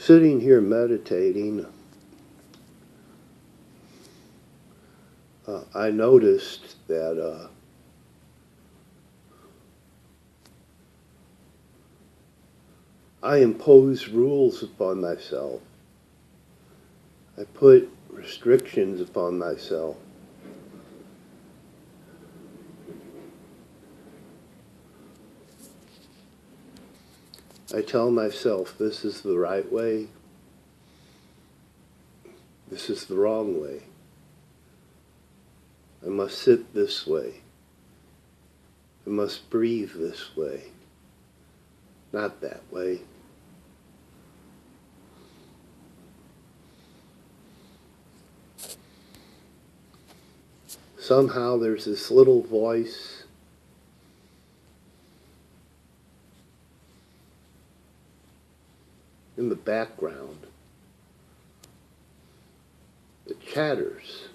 Sitting here meditating, I noticed that I impose rules upon myself. I put restrictions upon myself. I tell myself this is the right way, this is the wrong way. I must sit this way. I must breathe this way, not that way. Somehow there's this little voice in the background that chatters.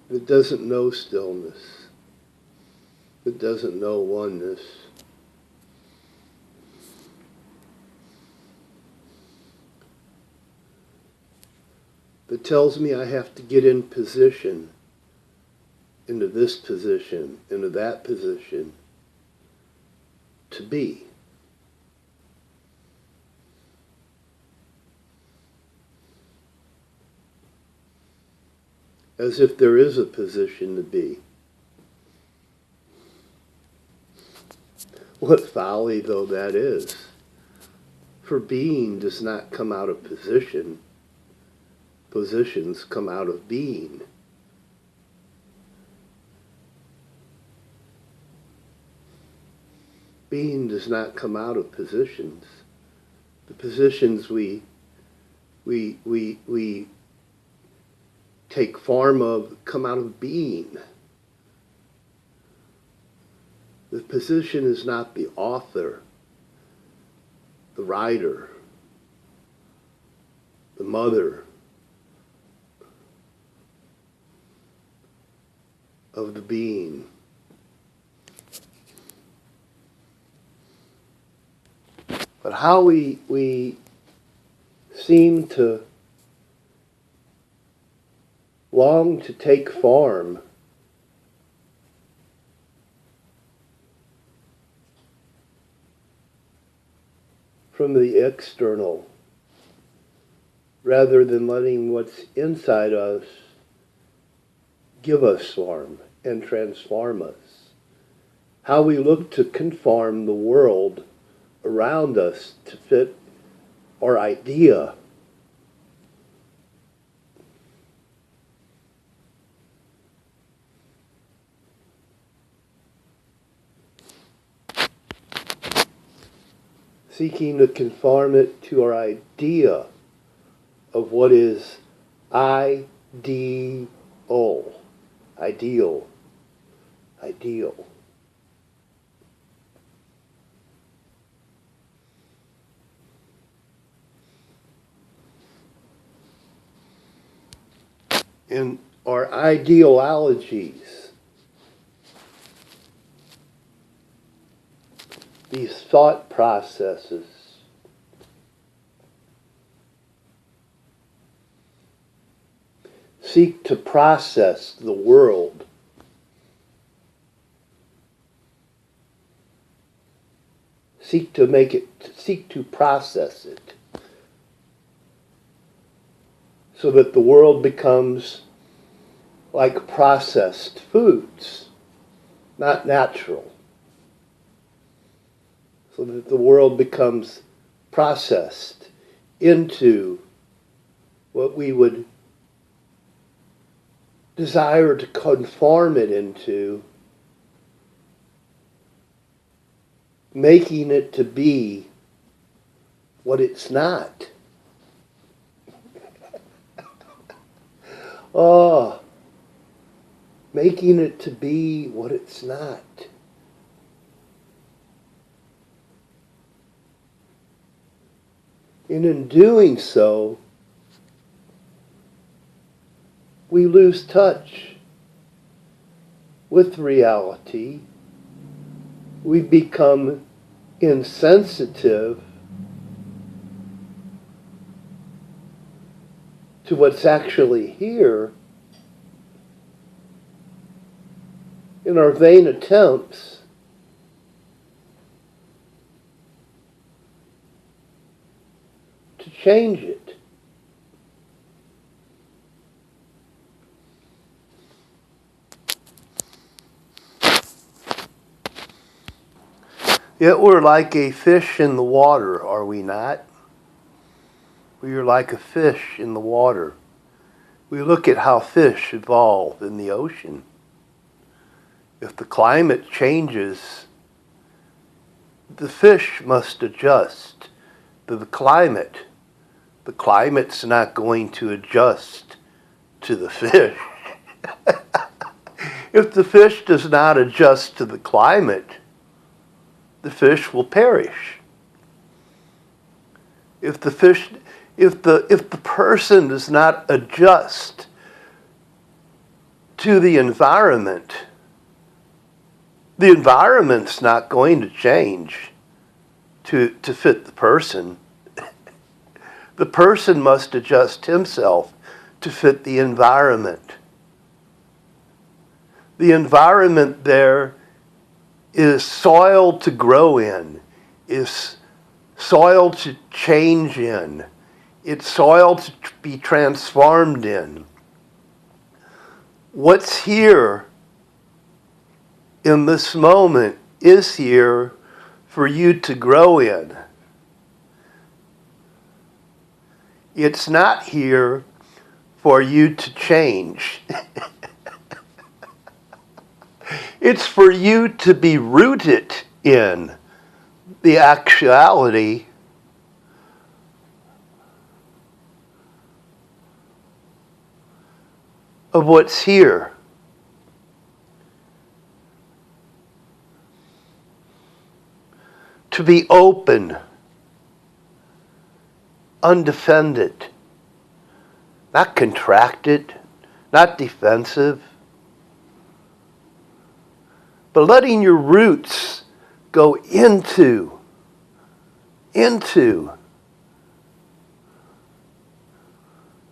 It doesn't know stillness. It doesn't know oneness. That tells me I have to get in position, into this position, into that position, to be. As if there is a position to be. What folly, though, that is. For being does not come out of position. Positions come out of being. Being does not come out of positions. The positions we take form of come out of being. The position is not the author, the writer, the mother of the being. But how we seem to long to take form from the external rather than letting what's inside us give us form and transform us. How we look to conform the world around us to fit our idea. Seeking to conform it to our idea of what is ideal. Ideal. In our ideologies, these thought processes seek to process the world. Seek to process it so that the world becomes like processed foods, not natural. So that the world becomes processed into what we would desire to conform it into, making it to be what it's not. Making it to be what it's not. And in doing so, we lose touch with reality. We become insensitive to what's actually here in our vain attempts to change it. Yet we're like a fish in the water, are we not? We are like a fish in the water. We look at how fish evolve in the ocean. If the climate changes, the fish must adjust to the climate. The climate's not going to adjust to the fish. If the fish does not adjust to the climate, the fish will perish. If the person does not adjust to the environment's not going to change to fit the person. The person must adjust himself to fit the environment. The environment there is soil to grow in, is soil to change in, it's soil to be transformed in. What's here in this moment is here for you to grow in. It's not here for you to change. It's for you to be rooted in the actuality of what's here. To be open, undefended, not contracted, not defensive, but letting your roots go into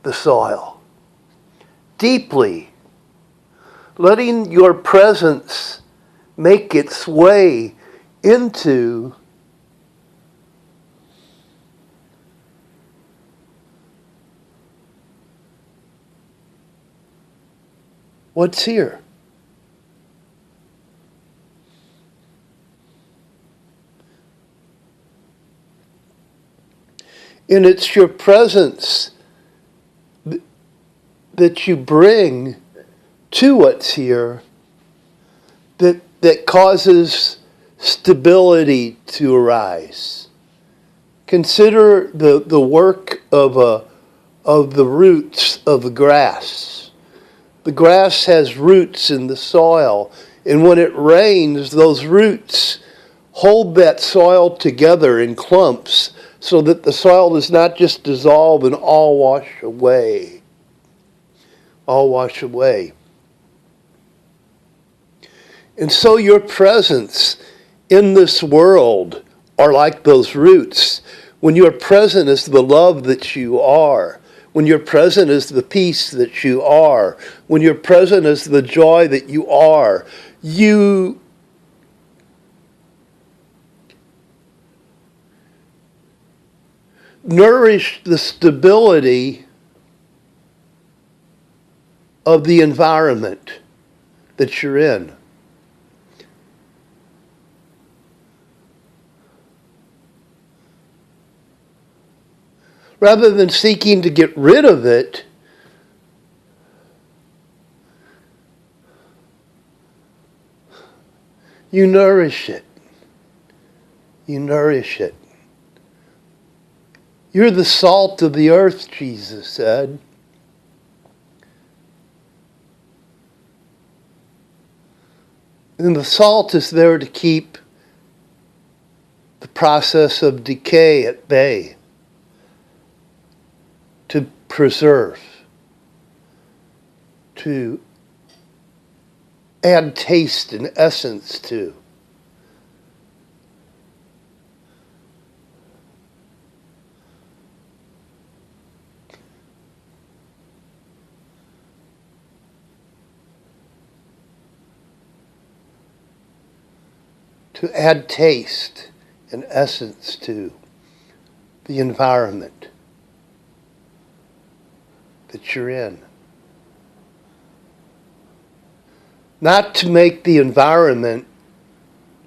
the soil, deeply, letting your presence make its way into what's here. And it's your presence that you bring to what's here that causes stability to arise. Consider the work of the roots of the grass. The grass has roots in the soil, and when it rains, those roots hold that soil together in clumps so that the soil does not just dissolve and all wash away. All wash away. And so your presence in this world are like those roots. When you're present as the love that you are, when you're present as the peace that you are, when you're present as the joy that you are, you nourish the stability of the environment that you're in. Rather than seeking to get rid of it, you nourish it. You nourish it. You're the salt of the earth, Jesus said. And the salt is there to keep the process of decay at bay, to preserve, to add taste and essence to. to add taste and essence to the environment that you're in. Not to make the environment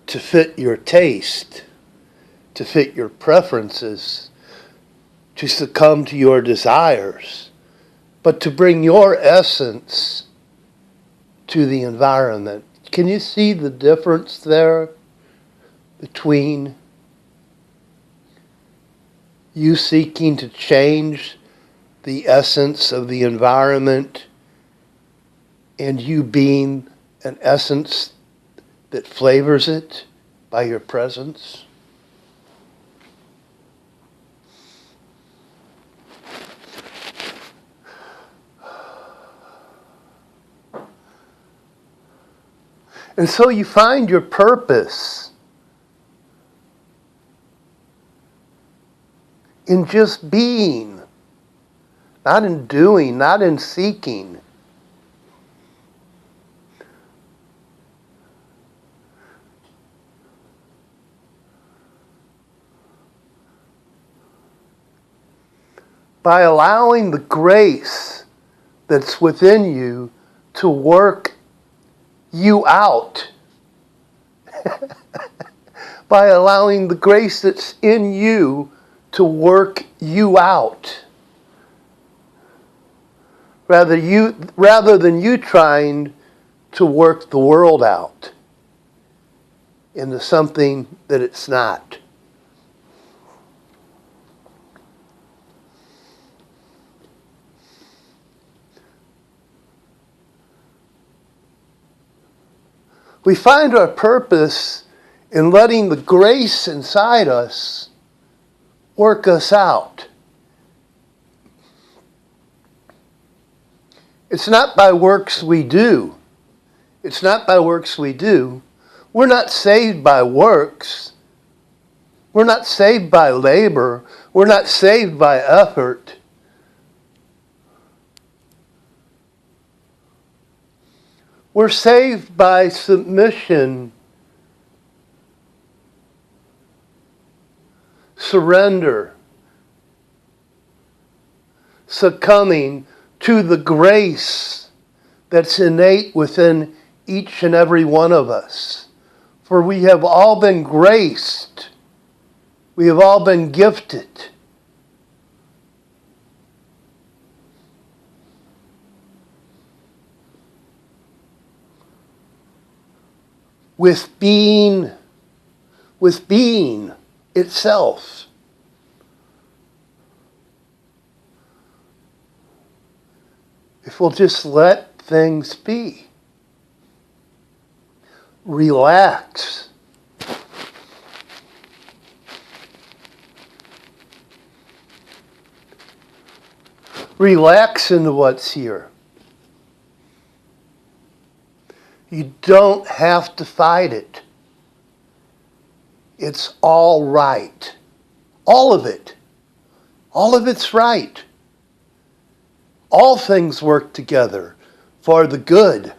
to fit your taste, to fit your preferences, to succumb to your desires, but to bring your essence to the environment. Can you see the difference there between you seeking to change the essence of the environment and you being an essence that flavors it by your presence? And so you find your purpose in just being, not in doing, not in seeking. By allowing the grace that's within you to work you out. By allowing the grace that's in you to work you out. Rather than you trying to work the world out into something that it's not. We find our purpose in letting the grace inside us work us out. It's not by works we do. It's not by works we do. We're not saved by works. We're not saved by labor. We're not saved by effort. We're saved by submission, surrender, succumbing to the grace that's innate within each and every one of us. For we have all been graced. We have all been gifted with being itself. If we'll just let things be. Relax. Relax into what's here. You don't have to fight it. It's all right. All of it. All of it's right. All things work together for the good.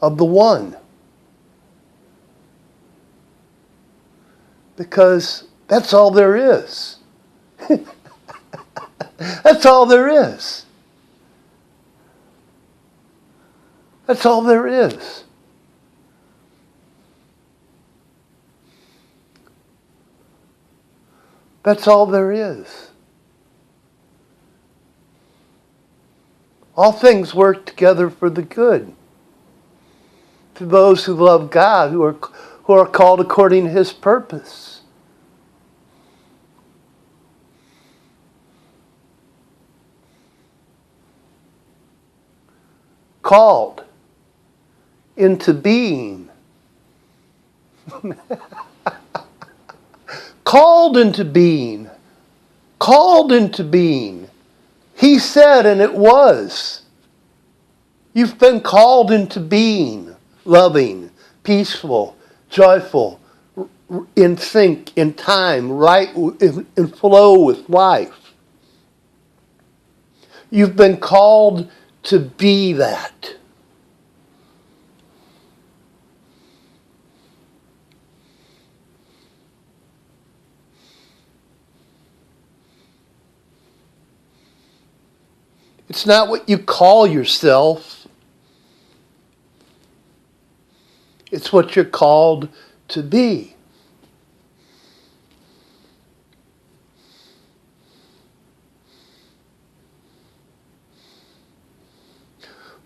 Of the one. Because that's all there is. That's all there is. That's all there is. That's all there is. All things work together for the good. To those who love God, who are called according to His purpose. Called into being. Called into being. Called into being. He said, and it was. You've been called into being. Loving, peaceful, joyful, in sync, in time, right, in flow with life. You've been called to be that. It's not what you call yourself. It's what you're called to be.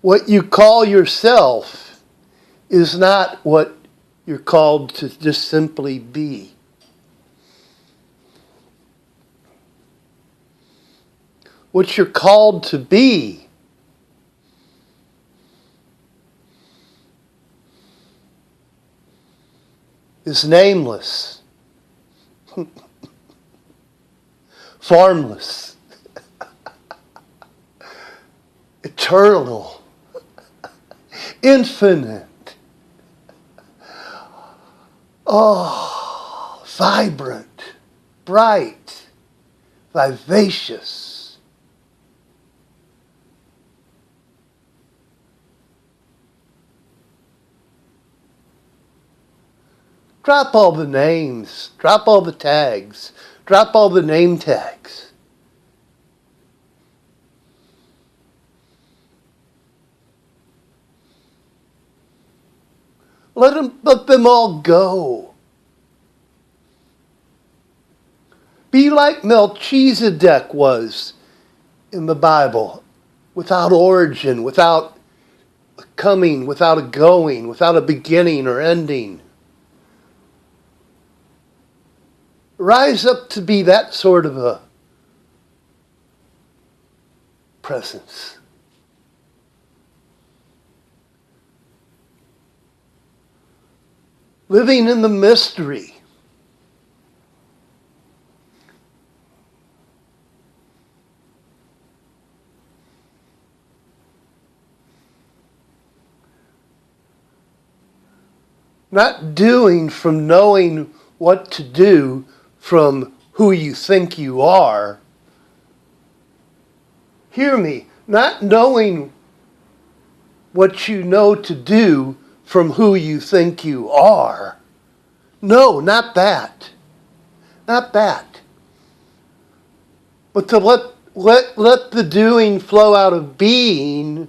What you call yourself is not what you're called to just simply be. What you're called to be is nameless, formless, eternal, infinite, vibrant, bright, vivacious. Drop all the names, drop all the tags, drop all the name tags. Let them all go. Be like Melchizedek was in the Bible, without origin, without a coming, without a going, without a beginning or ending. Rise up to be that sort of a presence. Living in the mystery. Not doing from knowing what to do from who you think you are. Hear me, not knowing what you know to do from who you think you are. No, not that. Not that. But to let the doing flow out of being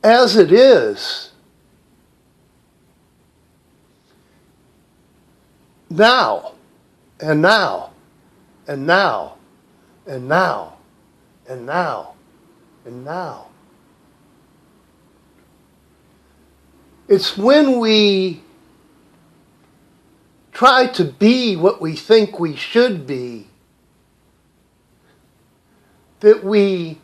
as it is. Now, and now, and now, and now, and now, and now. It's when we try to be what we think we should be that we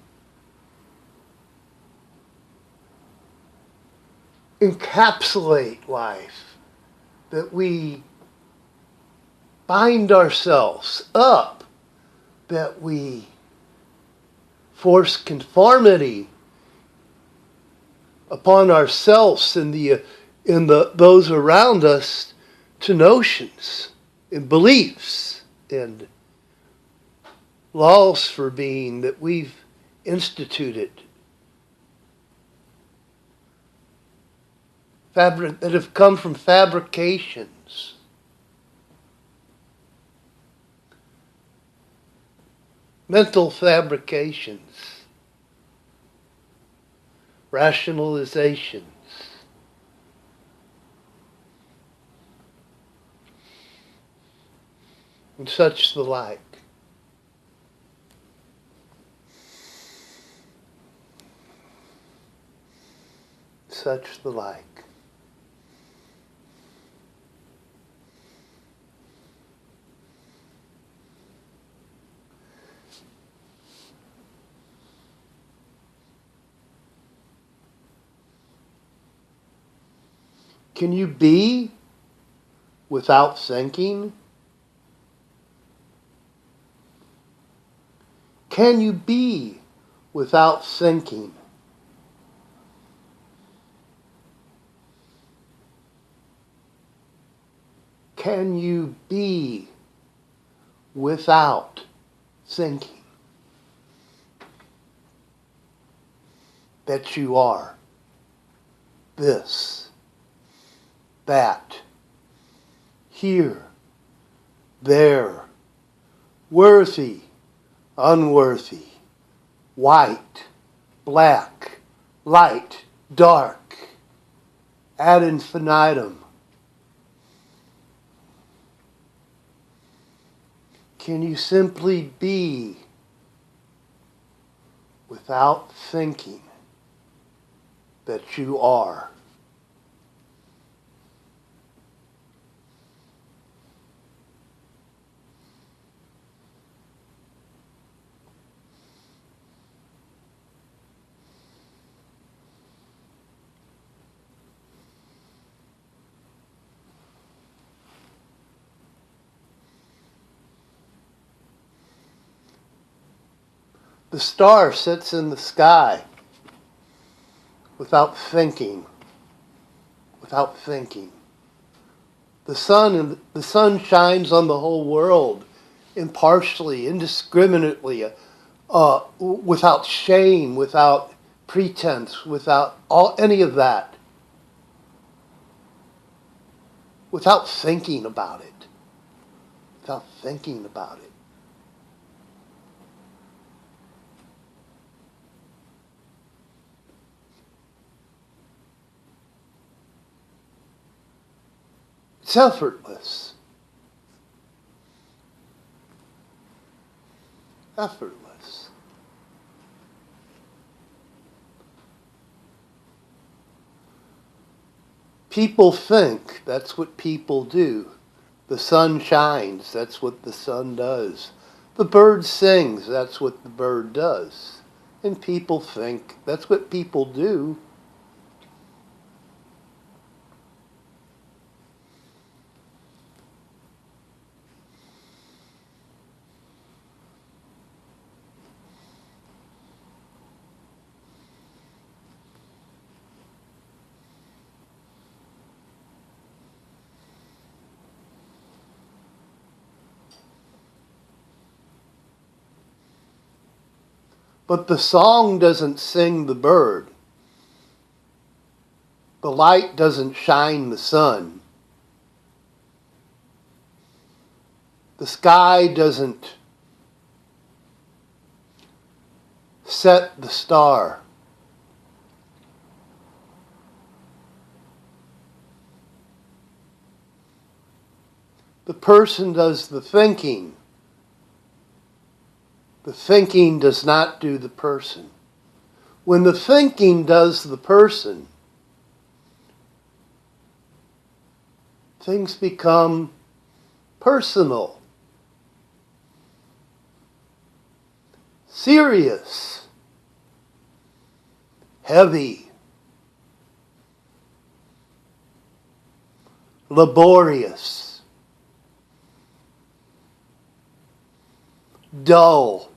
encapsulate life, that we bind ourselves up, that we force conformity upon ourselves and those around us to notions and beliefs and laws for being that we've instituted. That have come from fabrications. Mental fabrications. Rationalizations. And such the like. Such the like. Can you be without thinking? Can you be without thinking? can you be without thinking that you are this, that, here, there, worthy, unworthy, white, black, light, dark, ad infinitum? Can you simply be without thinking that you are? The star sits in the sky without thinking, without thinking. The sun shines on the whole world impartially, indiscriminately, without shame, without pretense, without any of that, without thinking about it, without thinking about it. It's effortless. Effortless. People think, that's what people do. The sun shines, that's what the sun does. The bird sings, that's what the bird does. And people think, that's what people do. But the song doesn't sing the bird. The light doesn't shine the sun. The sky doesn't set the star. The person does the thinking. The thinking does not do the person. When the thinking does the person, things become personal, serious, heavy, laborious, dull.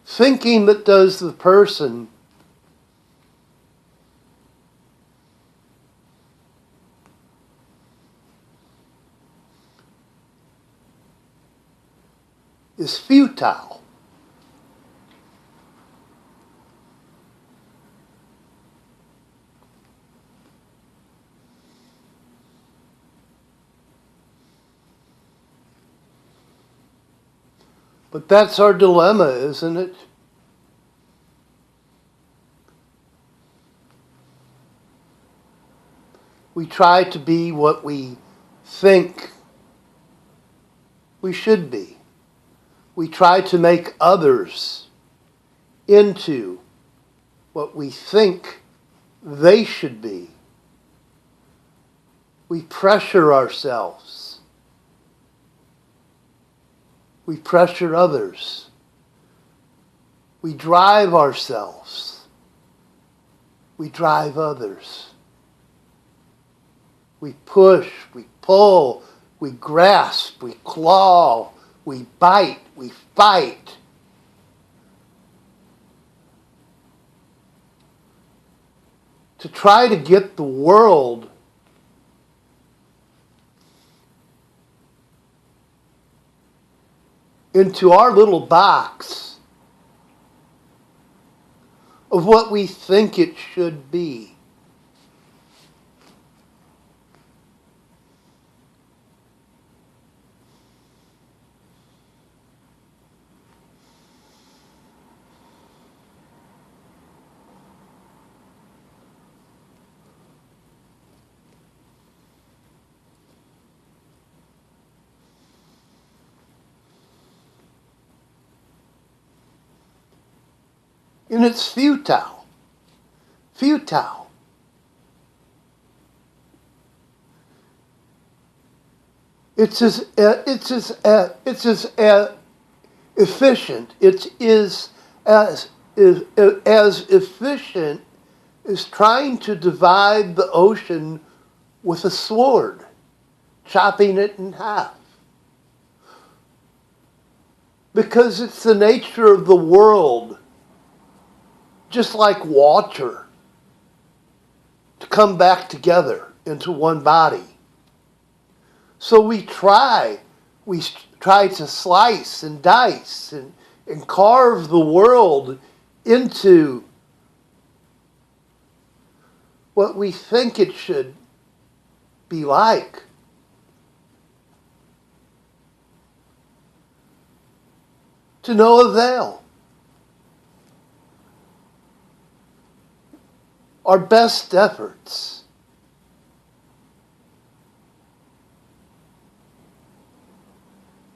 Thinking that does the person is futile. But that's our dilemma, isn't it? We try to be what we think we should be. We try to make others into what we think they should be. We pressure ourselves. We pressure others. We drive ourselves. We drive others. We push, we pull, we grasp, we claw, we bite, we fight. To try to get the world into our little box of what we think it should be. And it's futile. Futile. It's as efficient. It is as efficient as trying to divide the ocean with a sword, chopping it in half. Because it's the nature of the world, just like water, to come back together into one body. So we try to slice and dice and carve the world into what we think it should be like. To no avail. Our best efforts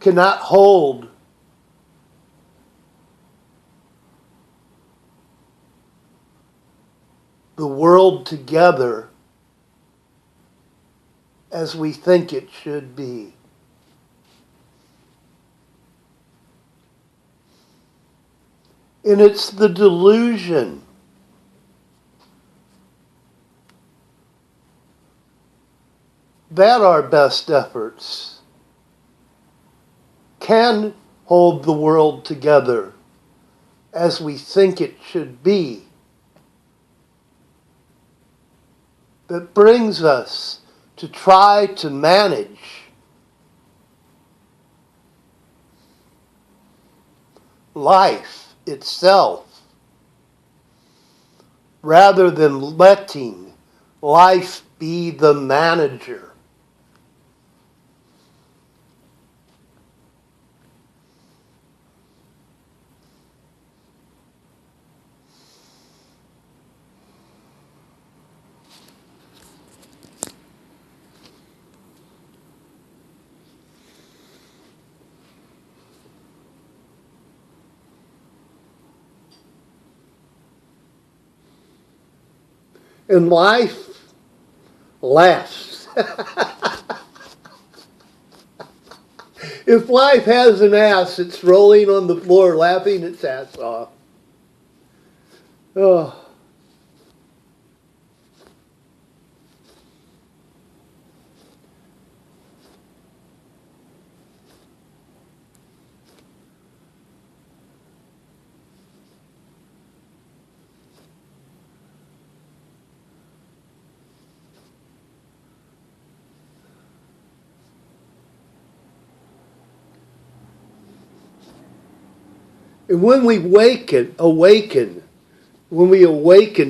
cannot hold the world together as we think it should be. And it's the delusion that our best efforts can hold the world together as we think it should be, that brings us to try to manage life itself rather than letting life be the manager. And life laughs. If life has an ass, it's rolling on the floor laughing its ass off. Oh. And when we awaken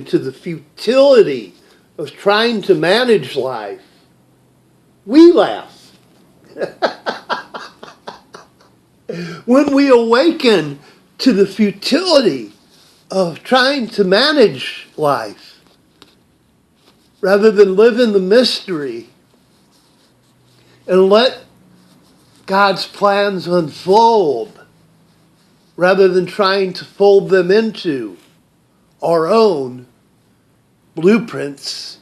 to the futility of trying to manage life, we laugh. When we awaken to the futility of trying to manage life, rather than live in the mystery and let God's plans unfold, rather than trying to fold them into our own blueprints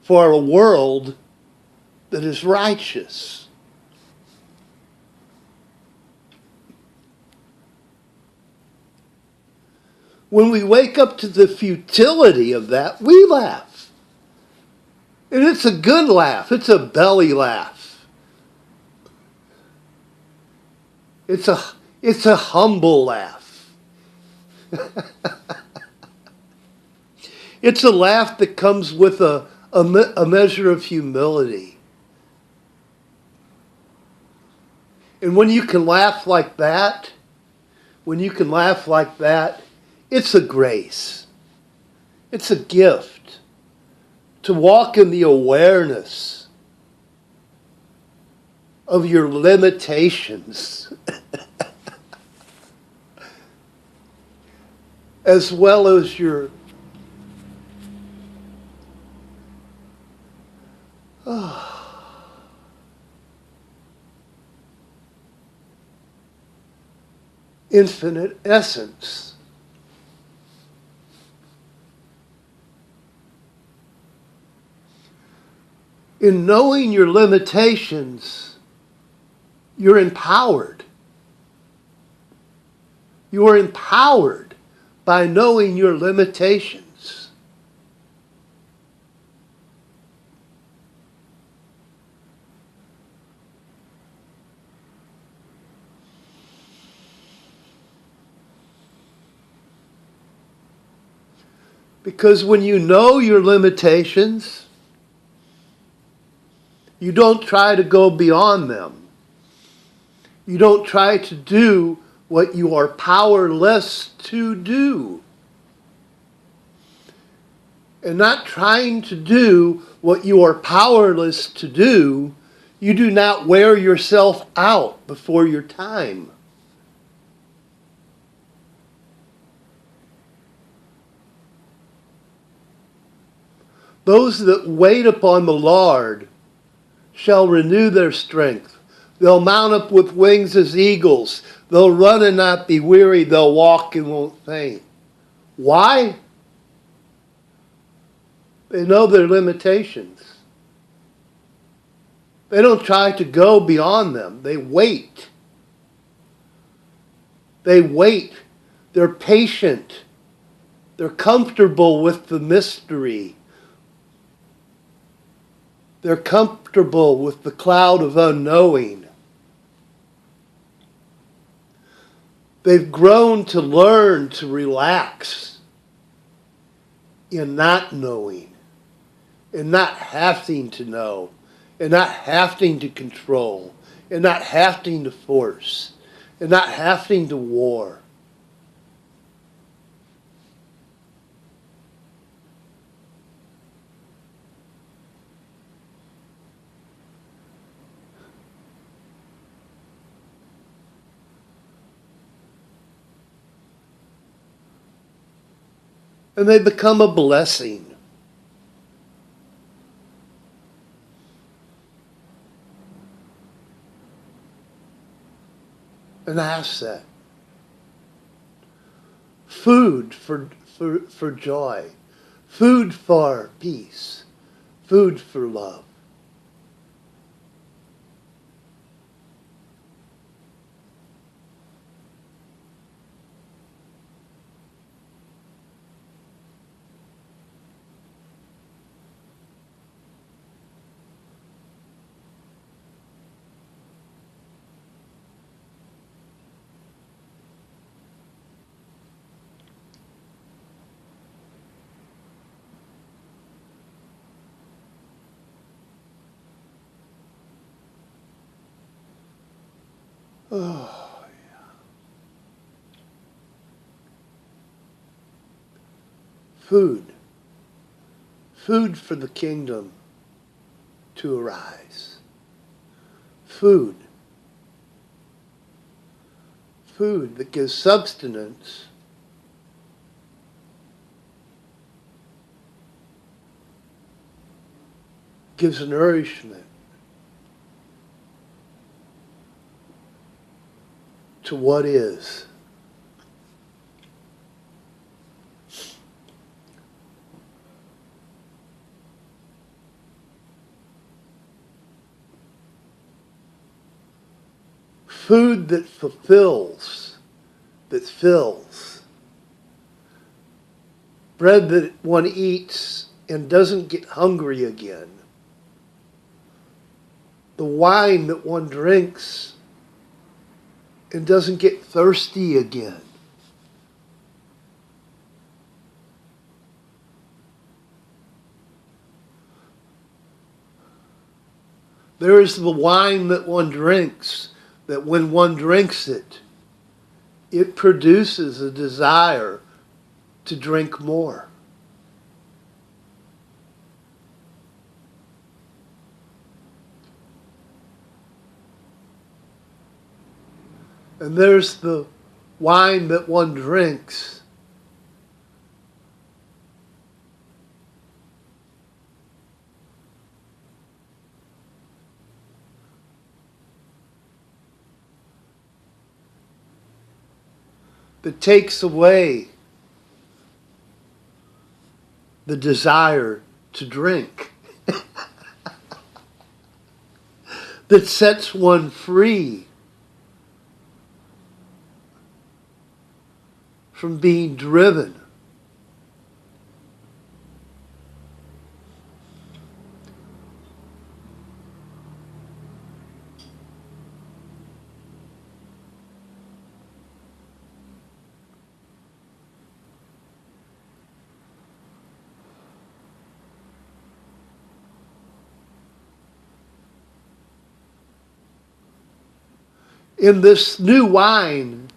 for a world that is righteous. When we wake up to the futility of that, we laugh. And it's a good laugh. It's a belly laugh. It's a humble laugh. It's a laugh that comes with a measure of humility. And when you can laugh like that, it's a grace. It's a gift to walk in the awareness of your limitations as well as your infinite essence. In knowing your limitations, you're empowered. You are empowered by knowing your limitations. Because when you know your limitations, you don't try to go beyond them. You don't try to do what you are powerless to do. And not trying to do what you are powerless to do, you do not wear yourself out before your time. Those that wait upon the Lord shall renew their strength. They'll mount up with wings as eagles. They'll run and not be weary. They'll walk and won't faint. Why? They know their limitations. They don't try to go beyond them. They wait. They wait. They're patient. They're comfortable with the mystery. They're comfortable with the cloud of unknowing. They've grown to learn to relax in not knowing, in not having to know, in not having to control, in not having to force, in not having to war. And they become a blessing. An asset. Food for joy. Food for peace. Food for love. Oh, yeah. Food. Food for the kingdom to arise. Food. Food that gives substance gives nourishment to what is. Food that fulfills, that fills. Bread that one eats and doesn't get hungry again. The wine that one drinks and doesn't get thirsty again. There is the wine that one drinks, that when one drinks it, it produces a desire to drink more. And there's the wine that one drinks that takes away the desire to drink, that sets one free from being driven. In this new wine,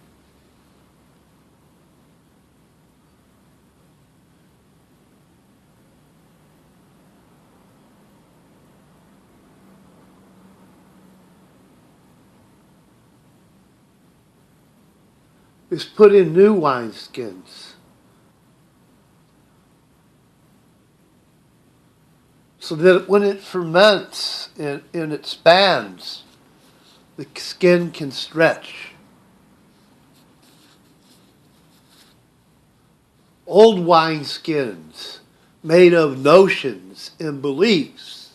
is put in new wineskins, so that when it ferments and it expands, the skin can stretch. Old wineskins made of notions and beliefs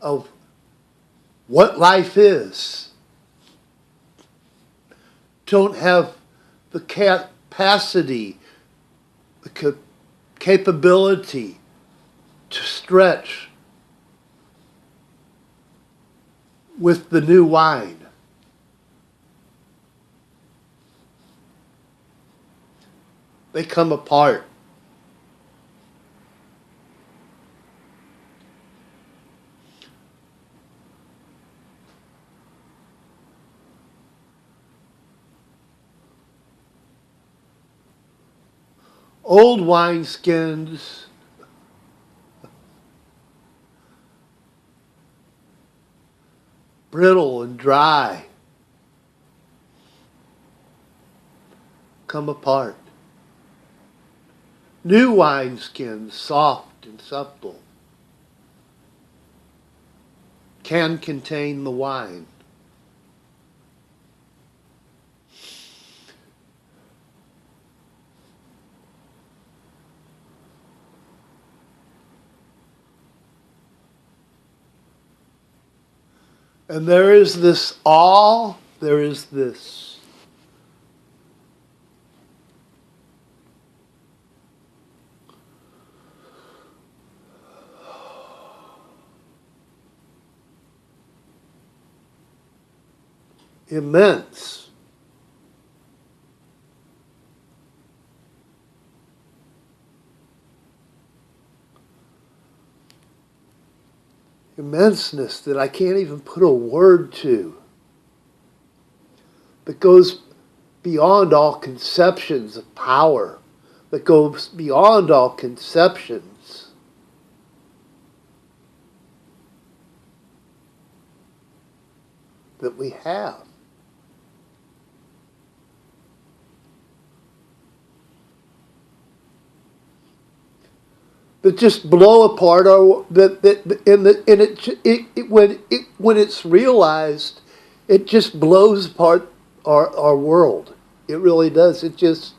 of what life is don't have the capacity, the capability to stretch with the new wine. They come apart. Old wineskins brittle and dry come apart. New wineskins, soft and supple, can contain the wine. And there is this awe, there is this immense immenseness that I can't even put a word to, that goes beyond all conceptions of power, that goes beyond all conceptions that we have. That just blow apart our when it's realized, it just blows apart our world. It really does. It just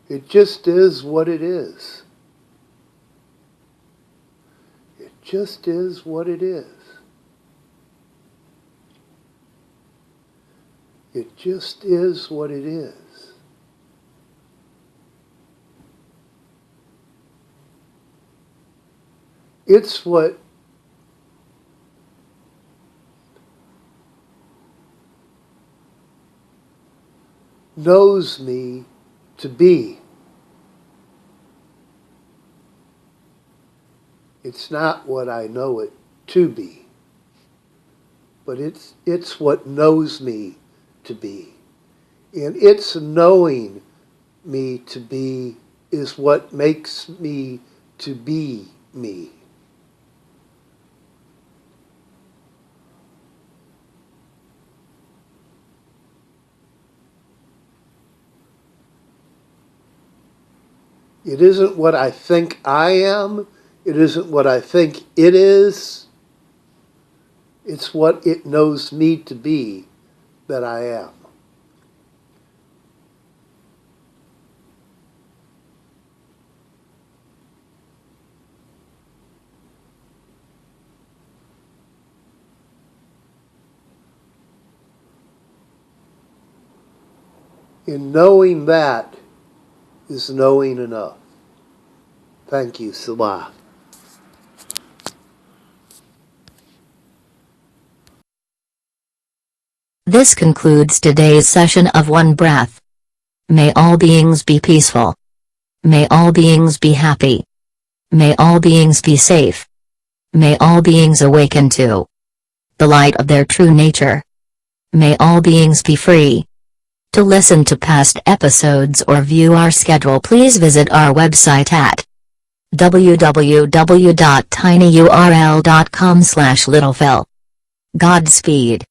It just is what it is. It just is what it is. It just is what it is. It's what knows me to be. It's not what I know it to be, but it's what knows me to be. And its knowing me to be is what makes me to be me. It isn't what I think I am. It isn't what I think it is. It's what it knows me to be that I am. In knowing that is knowing enough. Thank you, Salah. This concludes today's session of One Breath. May all beings be peaceful. May all beings be happy. May all beings be safe. May all beings awaken to the light of their true nature. May all beings be free. To listen to past episodes or view our schedule, please visit our website at www.tinyurl.com/littlephil. Godspeed.